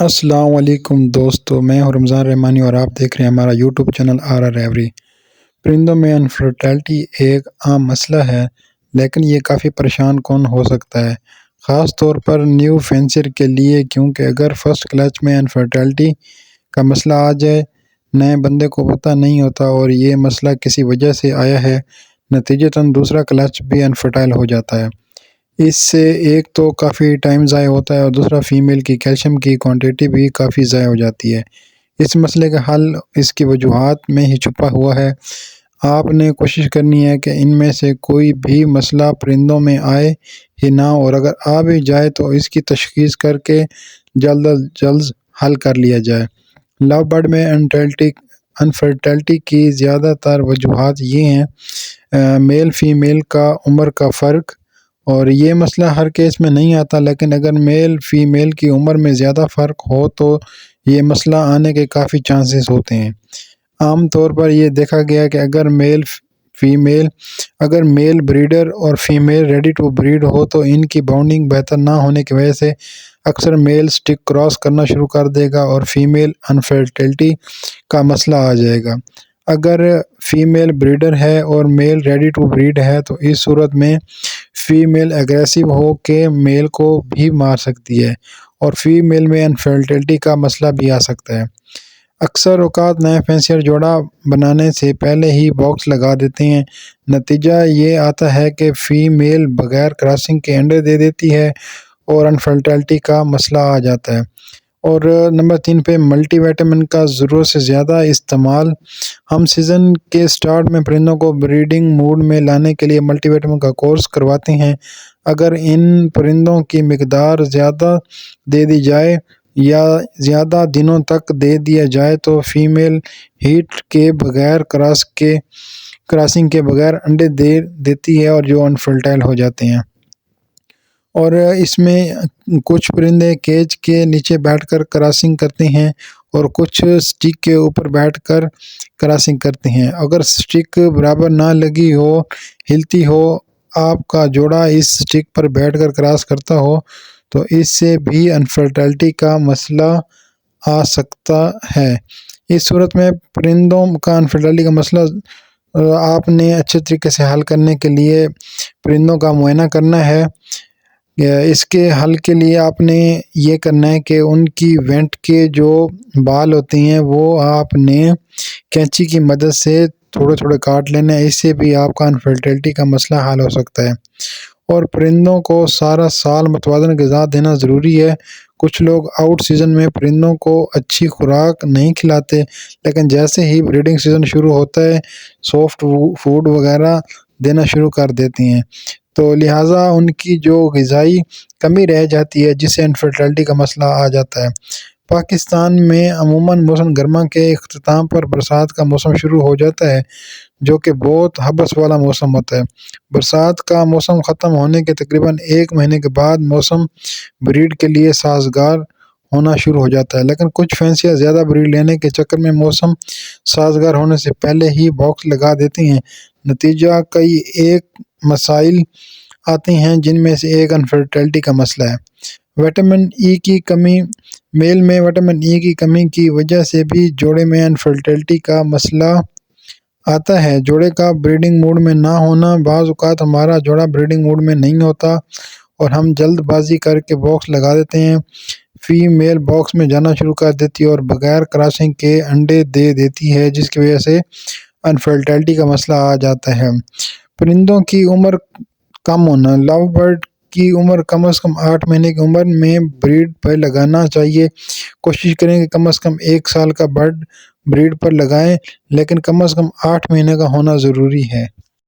السلام علیکم دوستو، میں ہوں رمضان رحمانی اور آپ دیکھ رہے ہیں ہمارا یوٹیوب چینل RR ایوری۔ پرندوں میں انفرٹیلٹی ایک عام مسئلہ ہے، لیکن یہ کافی پریشان کن ہو سکتا ہے، خاص طور پر نیو فینسر کے لیے، کیونکہ اگر فرسٹ کلچ میں انفرٹیلٹی کا مسئلہ آ جائے، نئے بندے کو پتہ نہیں ہوتا اور یہ مسئلہ کسی وجہ سے آیا ہے، نتیجتاً دوسرا کلچ بھی انفرٹائل ہو جاتا ہے۔ اس سے ایک تو کافی ٹائم ضائع ہوتا ہے اور دوسرا فیمیل کی کیلشیم کی کوانٹٹی بھی کافی ضائع ہو جاتی ہے۔ اس مسئلے کا حل اس کی وجوہات میں ہی چھپا ہوا ہے۔ آپ نے کوشش کرنی ہے کہ ان میں سے کوئی بھی مسئلہ پرندوں میں آئے ہی نہ، اور اگر آ بھی جائے تو اس کی تشخیص کر کے جلد از جلد حل کر لیا جائے۔ لو برڈ میں انفرٹیلٹی کی زیادہ تر وجوہات یہ ہیں: میل فیمیل کا عمر کا فرق، اور یہ مسئلہ ہر کیس میں نہیں آتا، لیکن اگر میل فیمیل کی عمر میں زیادہ فرق ہو تو یہ مسئلہ آنے کے کافی چانسز ہوتے ہیں۔ عام طور پر یہ دیکھا گیا کہ اگر میل بریڈر اور فیمیل ریڈی ٹو بریڈ ہو تو ان کی باؤنڈنگ بہتر نہ ہونے کی وجہ سے اکثر میل سٹک کراس کرنا شروع کر دے گا اور فیمیل انفرٹیلٹی کا مسئلہ آ جائے گا۔ اگر فیمیل بریڈر ہے اور میل ریڈی ٹو بریڈ ہے تو اس صورت میں فیمیل اگریسو ہو کے میل کو بھی مار سکتی ہے اور فیمیل میں انفرٹیلٹی کا مسئلہ بھی آ سکتا ہے۔ اکثر اوقات نئے فینسر جوڑا بنانے سے پہلے ہی باکس لگا دیتے ہیں، نتیجہ یہ آتا ہے کہ فیمیل بغیر کراسنگ کے انڈے دے دیتی ہے اور انفرٹیلٹی کا مسئلہ آ جاتا ہے۔ اور نمبر 3 پہ ملٹی وٹامن کا ضرورت سے زیادہ استعمال۔ ہم سیزن کے سٹارٹ میں پرندوں کو بریڈنگ موڈ میں لانے کے لیے ملٹی وٹامن کا کورس کرواتے ہیں۔ اگر ان پرندوں کی مقدار زیادہ دے دی جائے یا زیادہ دنوں تک دے دیا جائے تو فیمیل ہیٹ کے بغیر کراسنگ کے بغیر انڈے دے دیتی ہے اور جو انفرٹائل ہو جاتے ہیں۔ اور اس میں کچھ پرندے کیج کے نیچے بیٹھ کر کراسنگ کرتے ہیں اور کچھ سٹک کے اوپر بیٹھ کر کراسنگ کرتے ہیں۔ اگر سٹک برابر نہ لگی ہو، ہلتی ہو، آپ کا جوڑا اس سٹک پر بیٹھ کر کراس کرتا ہو تو اس سے بھی انفرٹیلٹی کا مسئلہ آ سکتا ہے۔ اس صورت میں پرندوں کا انفرٹیلٹی کا مسئلہ آپ نے اچھے طریقے سے حل کرنے کے لیے پرندوں کا معائنہ کرنا ہے۔ اس کے حل کے لیے آپ نے یہ کرنا ہے کہ ان کی وینٹ کے جو بال ہوتے ہیں وہ آپ نے کینچی کی مدد سے تھوڑے تھوڑے کاٹ لینا ہے، اس سے بھی آپ کا انفرٹیلٹی کا مسئلہ حل ہو سکتا ہے۔ اور پرندوں کو سارا سال متوازن غذا دینا ضروری ہے۔ کچھ لوگ آؤٹ سیزن میں پرندوں کو اچھی خوراک نہیں کھلاتے، لیکن جیسے ہی بریڈنگ سیزن شروع ہوتا ہے سافٹ فوڈ وغیرہ دینا شروع کر دیتے ہیں، تو لہٰذا ان کی جو غذائی کمی رہ جاتی ہے جس سے انفرٹیلٹی کا مسئلہ آ جاتا ہے۔ پاکستان میں عموماً موسم گرما کے اختتام پر برسات کا موسم شروع ہو جاتا ہے، جو کہ بہت حبس والا موسم ہوتا ہے۔ برسات کا موسم ختم ہونے کے تقریباً 1 مہینے کے بعد موسم بریڈ کے لیے سازگار ہونا شروع ہو جاتا ہے، لیکن کچھ فینسیاں زیادہ بریڈ لینے کے چکر میں موسم سازگار ہونے سے پہلے ہی باکس لگا دیتی ہیں۔ نتیجہ کئی ایک مسائل آتے ہیں، جن میں سے ایک انفرٹیلٹی کا مسئلہ ہے۔ وٹامن ای کی کمی۔ میل میں وٹامن ای کی کمی کی وجہ سے بھی جوڑے میں انفرٹیلٹی کا مسئلہ آتا ہے۔ جوڑے کا بریڈنگ موڈ میں نہ ہونا۔ بعض اوقات ہمارا جوڑا بریڈنگ موڈ میں نہیں ہوتا اور ہم جلد بازی کر کے باکس لگا دیتے ہیں۔ فیمیل باکس میں جانا شروع کر دیتی ہے اور بغیر کراسنگ کے انڈے دے دیتی ہے، جس کی وجہ سے انفرٹیلٹی کا مسئلہ آ جاتا ہے۔ پرندوں کی عمر کم ہونا۔ لو برڈ کی عمر کم از کم 8 مہینے کی عمر میں بریڈ پر لگانا چاہیے۔ کوشش کریں کہ کم از کم 1 سال کا برڈ بریڈ پر لگائیں، لیکن کم از کم 8 مہینے کا ہونا ضروری ہے۔